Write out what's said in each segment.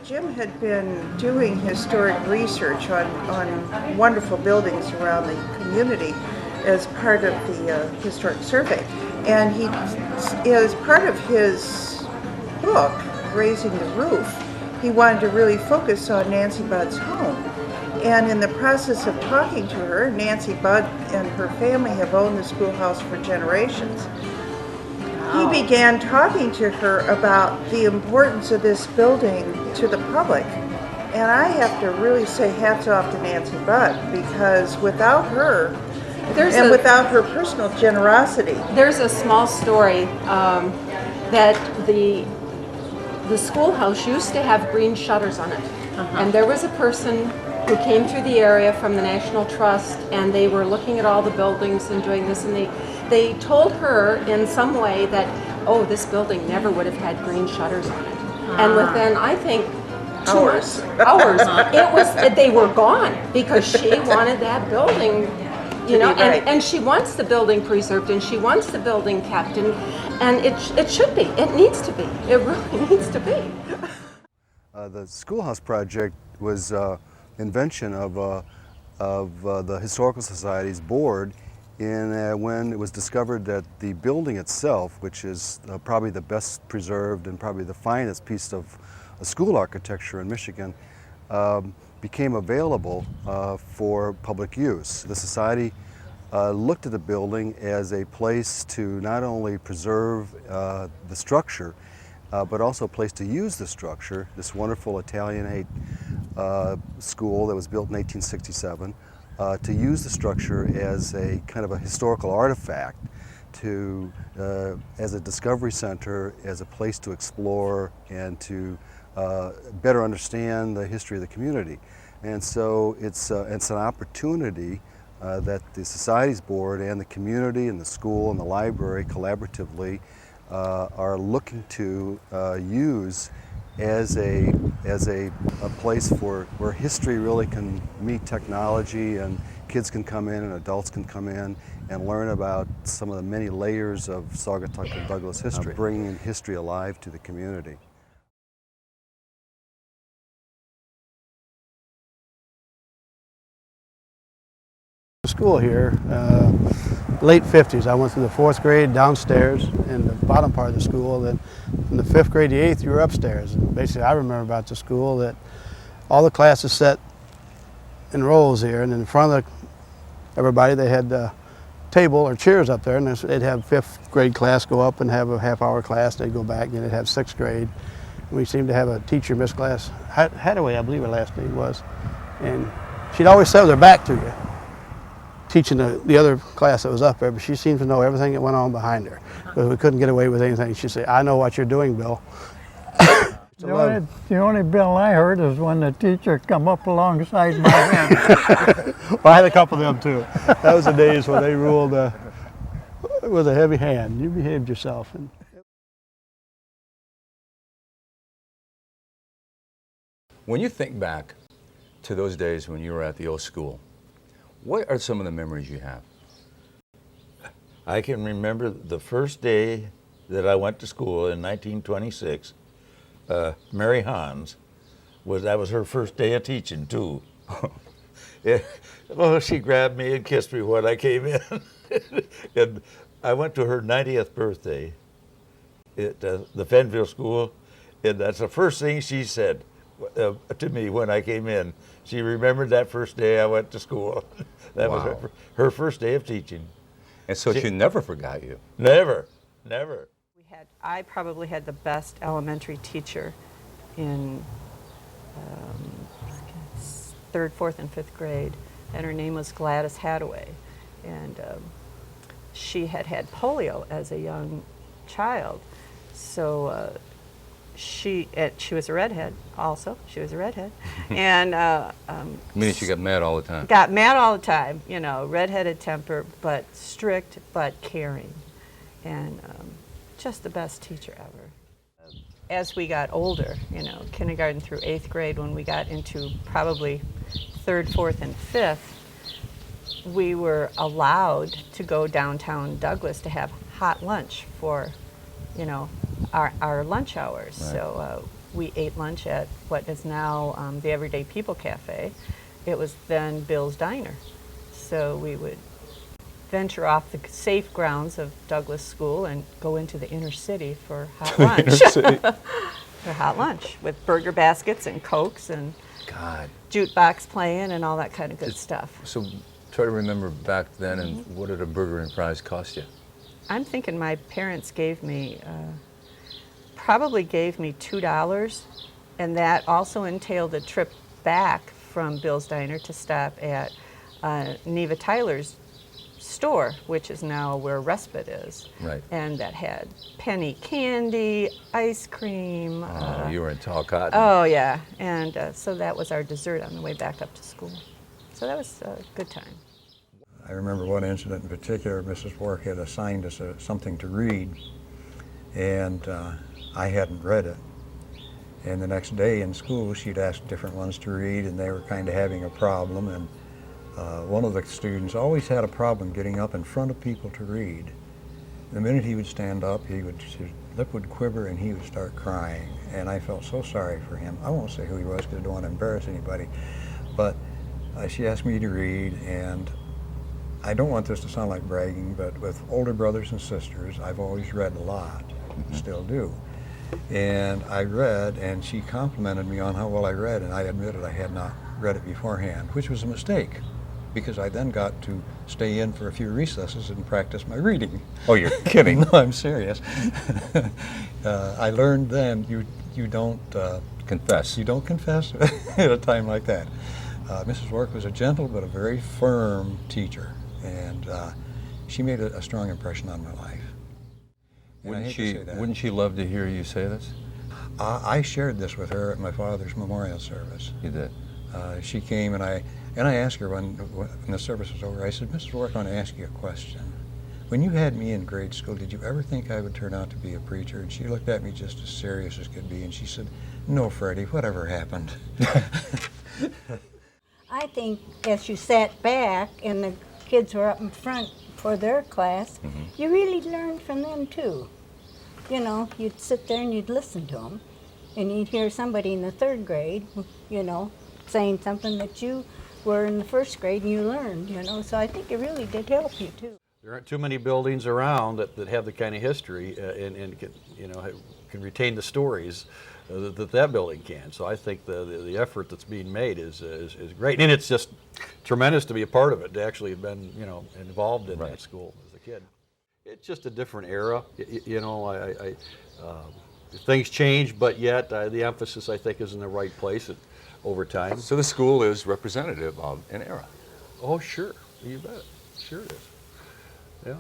Jim had been doing historic research on wonderful buildings around the community as part of the historic survey. And he, as part of his book, Raising the Roof, he wanted to really focus on Nancy Budd's home. And in the process of talking to her, Nancy Budd and her family have owned the schoolhouse for generations. Wow. He began talking to her about the importance of this building to the public. And I have to really say hats off to Nancy Budd, because without her, without her personal generosity. There's a small story that the schoolhouse used to have green shutters on it. And there was a person who came through the area from the National Trust, and they were looking at all the buildings and doing this, and they told her in some way that, oh, this building never would have had green shutters on it. And within, I think, hours, they were gone, because she wanted that building, you know, and she wants the building preserved, and she wants the building kept, and it should be. It needs to be. It really needs to be. The schoolhouse project was invention of the Historical Society's board when it was discovered that the building itself, which is probably the best preserved and probably the finest piece of school architecture in Michigan, became available for public use. The Society looked at the building as a place to not only preserve the structure, but also a place to use the structure, this wonderful Italianate school that was built in 1867, to use the structure as a kind of a historical artifact, as a discovery center, as a place to explore and to better understand the history of the community. And so it's an opportunity that the Society's board and the community and the school and the library collaboratively are looking to use as a place where history really can meet technology, and kids can come in and adults can come in and learn about some of the many layers of Saugatuck-Douglas history, bringing history alive to the community. School here, late 50s. I went through the 4th grade downstairs in the bottom part of the school. Then from the 5th grade to 8th, you were upstairs. And basically, I remember about the school that all the classes sat in rows here, and in front of everybody, they had a table or chairs up there, and they'd have 5th grade class go up and have a half-hour class. They'd go back, and they'd have 6th grade. We seemed to have a teacher, Miss Glass Hadaway, I believe her last name was, and she'd always sit with her back to you, teaching the other class that was up there, but she seemed to know everything that went on behind her. But we couldn't get away with anything. She'd say, "I know what you're doing, Bill." The only bill I heard is when the teacher come up alongside my hand. Well, I had a couple of them too. That was the days when they ruled with a heavy hand. You behaved yourself. When you think back to those days when you were at the old school, what are some of the memories you have? I can remember the first day that I went to school in 1926. Mary Hans, that was her first day of teaching too. Well, she grabbed me and kissed me when I came in. And I went to her 90th birthday at the Fenville School, and that's the first thing she said to me when I came in. She remembered that first day I went to school. That was her first day of teaching. And so she never forgot you? Never, never. I probably had the best elementary teacher in 3rd, 4th, and 5th grade, and her name was Gladys Hadaway. And she had had polio as a young child, so she was a redhead also. She was a redhead. And Meaning she got mad all the time? Got mad all the time, you know, redheaded temper, but strict, but caring. And just the best teacher ever. As we got older, you know, kindergarten through 8th grade, when we got into probably 3rd, 4th, and 5th, we were allowed to go downtown Douglas to have hot lunch for, you know, our lunch hours. Right. So we ate lunch at what is now the Everyday People Cafe. It was then Bill's Diner. So we would venture off the safe grounds of Douglas School and go into the inner city for hot lunch. For hot lunch with burger baskets and Cokes and God. jukebox playing and all that kind of good stuff. So try to remember back then, and what did a burger and fries cost you? I'm thinking my parents gave me, probably gave me $2, and that also entailed a trip back from Bill's Diner to stop at Neva Tyler's store, which is now where Respite is. Right. And that had penny candy, ice cream. You were in tall cotton. Oh, yeah. And so that was our dessert on the way back up to school. So that was a good time. I remember one incident in particular. Mrs. Wark had assigned us something to read, and I hadn't read it. And the next day in school, she'd asked different ones to read, and they were kind of having a problem. And one of the students always had a problem getting up in front of people to read. The minute he would stand up, his lip would quiver and he would start crying. And I felt so sorry for him. I won't say who he was because I don't want to embarrass anybody. But she asked me to read, and I don't want this to sound like bragging, but with older brothers and sisters, I've always read a lot, still do. And I read, and she complimented me on how well I read, and I admitted I had not read it beforehand, which was a mistake, because I then got to stay in for a few recesses and practice my reading. Oh, you're kidding. No, I'm serious. I learned then you don't confess. You don't confess at a time like that. Mrs. Wark was a gentle but a very firm teacher, and she made a strong impression on my life. Wouldn't she love to hear you say this? I shared this with her at my father's memorial service. You did? She came, and I asked her when the service was over, I said, Mrs. Wark, I want to ask you a question. When you had me in grade school, did you ever think I would turn out to be a preacher? And she looked at me just as serious as could be, and she said, no, Freddie, whatever happened? I think as you sat back and the kids were up in front for their class, you really learned from them too. You know, you'd sit there and you'd listen to them, and you'd hear somebody in the third grade, you know, saying something that you were in the first grade and you learned, you know, so I think it really did help you too. There aren't too many buildings around that have the kind of history and can, you know, can retain the stories that building can. So I think the effort that's being made is great, and it's just tremendous to be a part of it, to actually have been, you know, involved in that school as a kid. It's just a different era, you know. Things change, but yet the emphasis, I think, is in the right place over time. So the school is representative of an era. Oh, sure, you bet, sure it is. Yeah.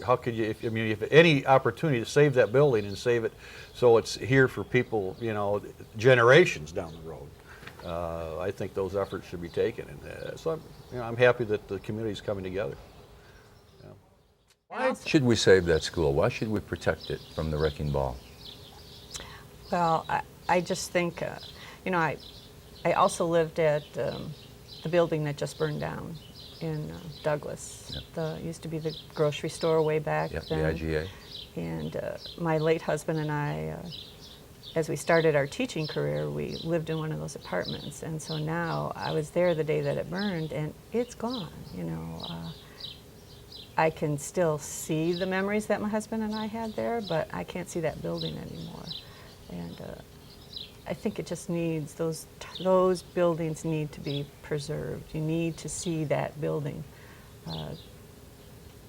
How could you, if any opportunity to save that building and save it so it's here for people, you know, generations down the road, I think those efforts should be taken. And so I'm happy that the community is coming together. Yeah. Why should we save that school? Why should we protect it from the wrecking ball? Well, I just think, you know, I also lived at the building that just burned down in Douglas. Yep. Used to be the grocery store way back then. The IGA. And my late husband and I, as we started our teaching career, we lived in one of those apartments. And so now I was there the day that it burned, and it's gone. You know, I can still see the memories that my husband and I had there, but I can't see that building anymore. And I think it just needs, those buildings need to be preserved. You need to see that building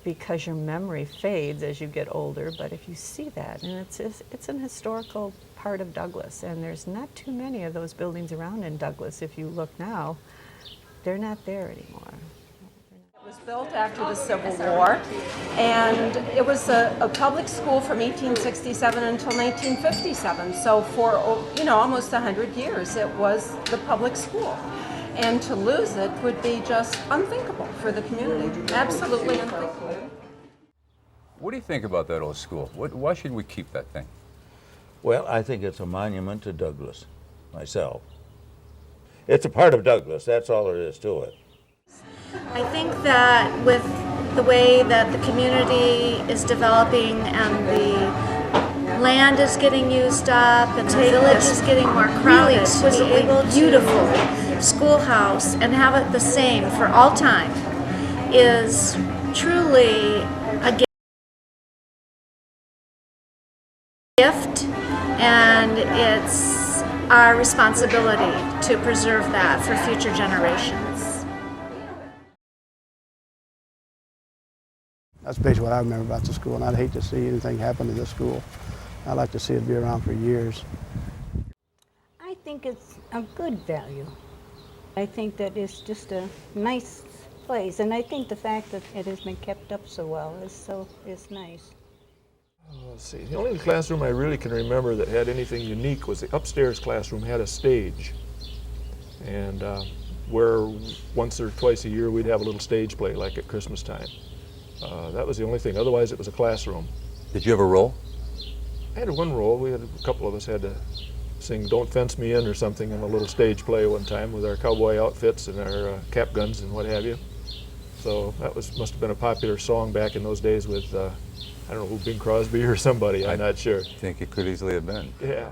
because your memory fades as you get older, but if you see that, and it's an historical part of Douglas, and there's not too many of those buildings around in Douglas. If you look now, they're not there anymore. It was built after the Civil War, and it was a public school from 1867 until 1957. So for, you know, almost 100 years, it was the public school. And to lose it would be just unthinkable for the community. Absolutely unthinkable. What do you think about that old school? Why should we keep that thing? Well, I think it's a monument to Douglas, myself. It's a part of Douglas, that's all there is to it. I think that with the way that the community is developing and the land is getting used up and the village is getting more crowded. Exquisitely beautiful schoolhouse and have it the same for all time is truly a gift, and it's our responsibility to preserve that for future generations. That's basically what I remember about the school, and I'd hate to see anything happen to this school. I'd like to see it be around for years. I think it's a good value. I think that it's just a nice place, and I think the fact that it has been kept up so well is nice. Let's see. The only classroom I really can remember that had anything unique was the upstairs classroom had a stage, and where once or twice a year we'd have a little stage play, like at Christmas time. That was the only thing. Otherwise, it was a classroom. Did you have a role? I had one role. We had a couple of us had to sing "Don't Fence Me In" or something in a little stage play one time with our cowboy outfits and our cap guns and what have you. So that must have been a popular song back in those days with I don't know who, Bing Crosby or somebody. I'm not sure. I think it could easily have been. Yeah.